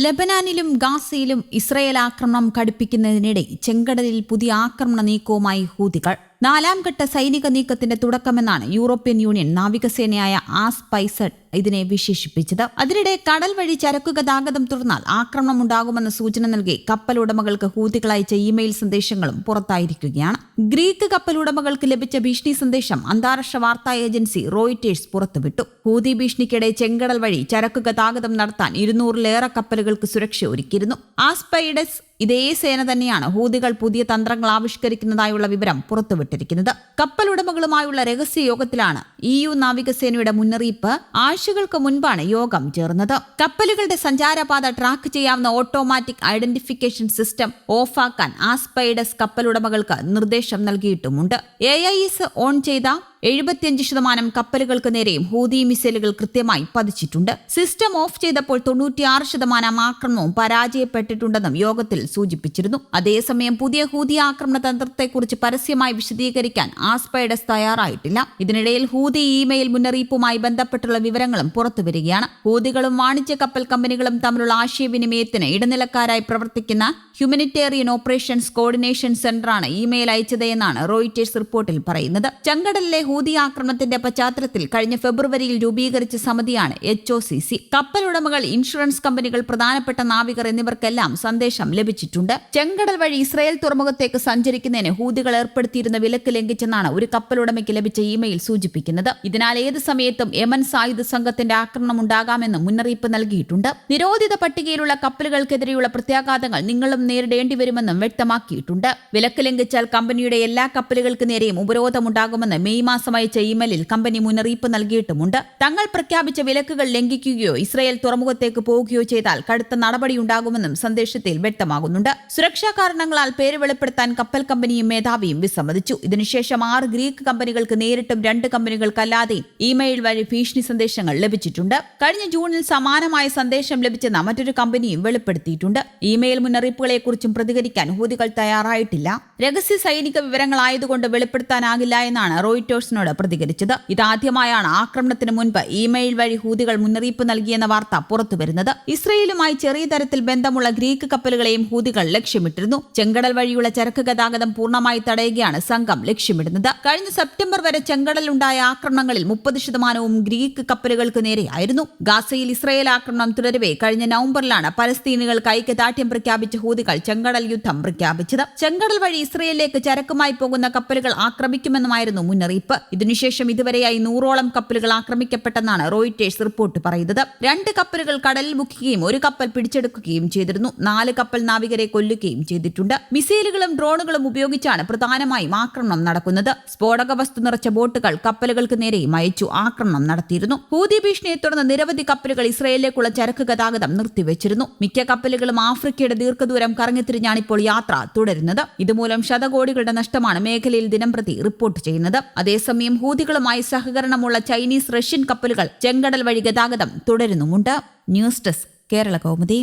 ലെബനാനിലും ഗാസയിലും Israel ആക്രമണം കടുപ്പിക്കുന്നതിനിടെ ചെങ്കടലിൽ പുതിയ ആക്രമണ നീക്കവുമായി ഹൂതികൾ. നാലാം ഘട്ട സൈനിക നീക്കത്തിന്റെ തുടക്കമെന്നാണ് യൂറോപ്യൻ യൂണിയൻ നാവികസേനയായ ആസ്പൈസഡ് ഇതിനെ വിശേഷിപ്പിച്ചത്. അതിനിടെ കടൽ വഴി ചരക്കു ഗതാഗതം തുടർന്നാൽ ആക്രമണം ഉണ്ടാകുമെന്ന സൂചന നൽകി കപ്പലുടമകൾക്ക് ഹൂതികൾ അയച്ച ഇമെയിൽ സന്ദേശങ്ങളും പുറത്തായിരിക്കുകയാണ്. ഗ്രീക്ക് കപ്പലുടമകൾക്ക് ലഭിച്ച ഭീഷണി സന്ദേശം അന്താരാഷ്ട്ര വാർത്താ ഏജൻസി റോയിറ്റേഴ്സ് പുറത്തുവിട്ടു. ഹൂതി ഭീഷണിക്കിടെ ചെങ്കടൽ വഴി ചരക്കു ഗതാഗതം നടത്താൻ 200-ലേറെ കപ്പലുകൾക്ക് സുരക്ഷ ഒരുക്കിയിരുന്നു. ആസ്പൈഡസ് ഇതേ സേന തന്നെയാണ് ഹൂതികൾ പുതിയ തന്ത്രങ്ങൾ ആവിഷ്കരിക്കുന്നതായുള്ള വിവരം പുറത്തുവിട്ടിരിക്കുന്നത്. കപ്പലുടമകളുമായുള്ള രഹസ്യ യോഗത്തിലാണ് EU നാവികസേനയുടെ മുന്നറിയിപ്പ്. ആഴ്ചകൾക്ക് മുൻപാണ് യോഗം ചേർന്നത്. കപ്പലുകളുടെ സഞ്ചാരപാത ട്രാക്ക് ചെയ്യാവുന്ന ഓട്ടോമാറ്റിക് ഐഡന്റിഫിക്കേഷൻ സിസ്റ്റം ഓഫാക്കാൻ ആസ്പൈഡസ് കപ്പലുടമകൾക്ക് നിർദ്ദേശം നൽകിയിട്ടുമുണ്ട്. AIS ഓൺ ചെയ്ത 75% കപ്പലുകൾക്ക് നേരെയും ഹൂതി മിസൈലുകൾ കൃത്യമായി പതിച്ചിട്ടുണ്ട്. സിസ്റ്റം ഓഫ് ചെയ്തപ്പോൾ 96% ആക്രമണവും പരാജയപ്പെട്ടിട്ടുണ്ടെന്നും യോഗത്തിൽ സൂചിപ്പിച്ചിരുന്നു. അതേസമയം പുതിയ ഹൂതി ആക്രമണ തന്ത്രത്തെക്കുറിച്ച് പരസ്യമായി വിശദീകരിക്കാൻ ആസ്പൈഡസ് തയ്യാറായിട്ടില്ല. ഇതിനിടയിൽ ഹൂതി ഇമെയിൽ മുന്നറിയിപ്പുമായി ബന്ധപ്പെട്ടുള്ള വിവരങ്ങളും പുറത്തുവരികയാണ്. ഹൂതികളും വാണിജ്യ കപ്പൽ കമ്പനികളും തമ്മിലുള്ള ആശയവിനിമയത്തിന് ഇടനിലക്കാരായി പ്രവർത്തിക്കുന്ന ഹ്യൂമനിറ്റേറിയൻ ഓപ്പറേഷൻസ് കോർഡിനേഷൻ സെന്ററാണ് ഇമെയിൽ അയച്ചത് എന്നാണ് റോയിറ്റേഴ്സ് റിപ്പോർട്ടിൽ പറയുന്നത്. ചെങ്കടലിലെ ഹൂതി ആക്രമണത്തിന്റെ പശ്ചാത്തലത്തിൽ കഴിഞ്ഞ ഫെബ്രുവരിയിൽ രൂപീകരിച്ച സമിതിയാണ് HOCC. കപ്പലുടമകൾ, ഇൻഷുറൻസ് കമ്പനികൾ, പ്രധാനപ്പെട്ട നാവികർ എന്നിവർക്കെല്ലാം സന്ദേശം ലഭിച്ചിട്ടുണ്ട്. ചെങ്കടൽ വഴി ഇസ്രയേൽ തുറമുഖത്തേക്ക് സഞ്ചരിക്കുന്നതിന് ഹൂതികൾ ഏർപ്പെടുത്തിയിരുന്ന വിലക്ക് ലംഘിച്ചെന്നാണ് ഒരു കപ്പലുടമയ്ക്ക് ലഭിച്ച ഇമെയിൽ സൂചിപ്പിക്കുന്നത്. ഇതിനാൽ ഏത് സമയത്തും യമൻ സായുധ സംഘത്തിന്റെ ആക്രമണം ഉണ്ടാകാമെന്നും മുന്നറിയിപ്പ് നൽകിയിട്ടുണ്ട്. നിരോധിത പട്ടികയിലുള്ള കപ്പലുകൾക്കെതിരെയുള്ള പ്രത്യാഘാതങ്ങൾ നിങ്ങളും നേരിടേണ്ടി വരുമെന്നും വ്യക്തമാക്കിയിട്ടുണ്ട്. വിലക്ക് ലംഘിച്ചാൽ കമ്പനിയുടെ എല്ലാ കപ്പലുകൾക്ക് നേരെയും ഉപരോധമുണ്ടാകുമെന്ന് മെയ് മാസം അയച്ച ഇമെയിലിൽ കമ്പനി മുന്നറിയിപ്പ് നൽകിയിട്ടുമുണ്ട്. തങ്ങൾ പ്രഖ്യാപിച്ച വിലക്കുകൾ ലംഘിക്കുകയോ ഇസ്രയേൽ തുറമുഖത്തേക്ക് പോവുകയോ ചെയ്താൽ കടുത്ത നടപടിയുണ്ടാകുമെന്നും സന്ദേശത്തിൽ വ്യക്തമാകുന്നുണ്ട്. സുരക്ഷാ കാരണങ്ങളാൽ പേര് വെളിപ്പെടുത്താൻ കപ്പൽ കമ്പനിയും മേധാവിയും വിസമ്മതിച്ചു. ഇതിനുശേഷം 6 ഗ്രീക്ക് കമ്പനികൾക്ക് നേരിട്ടും 2 കമ്പനികൾക്കല്ലാതെയും ഇമെയിൽ വഴി ഭീഷണി സന്ദേശങ്ങൾ ലഭിച്ചിട്ടുണ്ട്. കഴിഞ്ഞ ജൂണിൽ സമാനമായ സന്ദേശം ലഭിച്ചെന്ന് മറ്റൊരു കമ്പനിയും വെളിപ്പെടുത്തിയിട്ടുണ്ട്. ഇമെയിൽ മുന്നറിയിപ്പുകളെക്കുറിച്ചും പ്രതികരിക്കാൻ ഹൂതികൾ തയ്യാറായിട്ടില്ല. രഹസ്യ സൈനിക വിവരങ്ങളായതുകൊണ്ട് വെളിപ്പെടുത്താനാകില്ല എന്നാണ് റോയിറ്റേഴ്സിനോട് പ്രതികരിച്ചത്. ഇതാദ്യമായാണ് ആക്രമണത്തിന് മുൻപ് ഇമെയിൽ വഴി ഹൂതികൾ മുന്നറിയിപ്പ് നൽകിയെന്ന വാർത്ത പുറത്തുവരുന്നത്. ഇസ്രയേലുമായി ചെറിയ തരത്തിൽ ബന്ധമുള്ള ഗ്രീക്ക് കപ്പലുകളെയും ഹൂതികൾ ലക്ഷ്യമിട്ടിരുന്നു. ചെങ്കടൽ വഴിയുള്ള ചരക്ക് ഗതാഗതം പൂർണ്ണമായി തടയുകയാണ് സംഘം ലക്ഷ്യമിടുന്നത്. കഴിഞ്ഞ സെപ്റ്റംബർ വരെ ചെങ്കടലിലുണ്ടായ ആക്രമണങ്ങളിൽ 30% ഗ്രീക്ക് കപ്പലുകൾക്ക് നേരെയായിരുന്നു. ഗാസയിൽ ഇസ്രയേൽ ആക്രമണം തുടരവേ കഴിഞ്ഞ നവംബറിലാണ് പലസ്തീനികൾക്ക് ഐക്യദാർഢ്യം പ്രഖ്യാപിച്ച ഹൂതികൾ ചെങ്കടൽ യുദ്ധം പ്രഖ്യാപിച്ചത്. ചെങ്കടൽ വഴി ഇസ്രയേലിലേക്ക് ചരക്കുമായി പോകുന്ന കപ്പലുകൾ ആക്രമിക്കുമെന്നുമായിരുന്നു മുന്നറിയിപ്പ്. ഇതിനുശേഷം ഇതുവരെയായി 100ഓളം കപ്പലുകൾ ആക്രമിക്കപ്പെട്ടെന്നാണ് റോയിറ്റേഴ്സ് റിപ്പോർട്ട് പറയുന്നത്. 2 കപ്പലുകൾ കടലിൽ മുക്കുകയും 1 കപ്പൽ പിടിച്ചെടുക്കുകയും ചെയ്തിരുന്നു. 4 കപ്പൽ നാവികരെ കൊല്ലുകയും ചെയ്തിട്ടുണ്ട്. മിസൈലുകളും ഡ്രോണുകളും ഉപയോഗിച്ചാണ് പ്രധാനമായും ആക്രമണം നടക്കുന്നത്. സ്ഫോടക വസ്തു നിറച്ച ബോട്ടുകൾ കപ്പലുകൾക്ക് നേരെയും അയച്ചു ആക്രമണം നടത്തിയിരുന്നു. ഹൂതി ഭീഷണിയെ തുടർന്ന് നിരവധി കപ്പലുകൾ ഇസ്രയേലിലേക്കുള്ള ചരക്ക് ഗതാഗതം നിർത്തിവെച്ചിരുന്നു. മിക്ക കപ്പലുകളും ആഫ്രിക്കയുടെ ദീർഘദൂരം കറങ്ങിത്തിരിഞ്ഞാണ് ഇപ്പോൾ യാത്ര തുടരുന്നത്. ഇതുമൂലം ശതകോടികളുടെ നഷ്ടമാണ് മേഖലയിൽ ദിനംപ്രതി റിപ്പോർട്ട് ചെയ്യുന്നത്. അതേസമയം ഹൂതികളുമായി സഹകരണമുള്ള ചൈനീസ്, റഷ്യൻ കപ്പലുകൾ ചെങ്കടൽ വഴി ഗതാഗതം തുടരുന്നുമുണ്ട്. News desk, Kerala Kaumudi.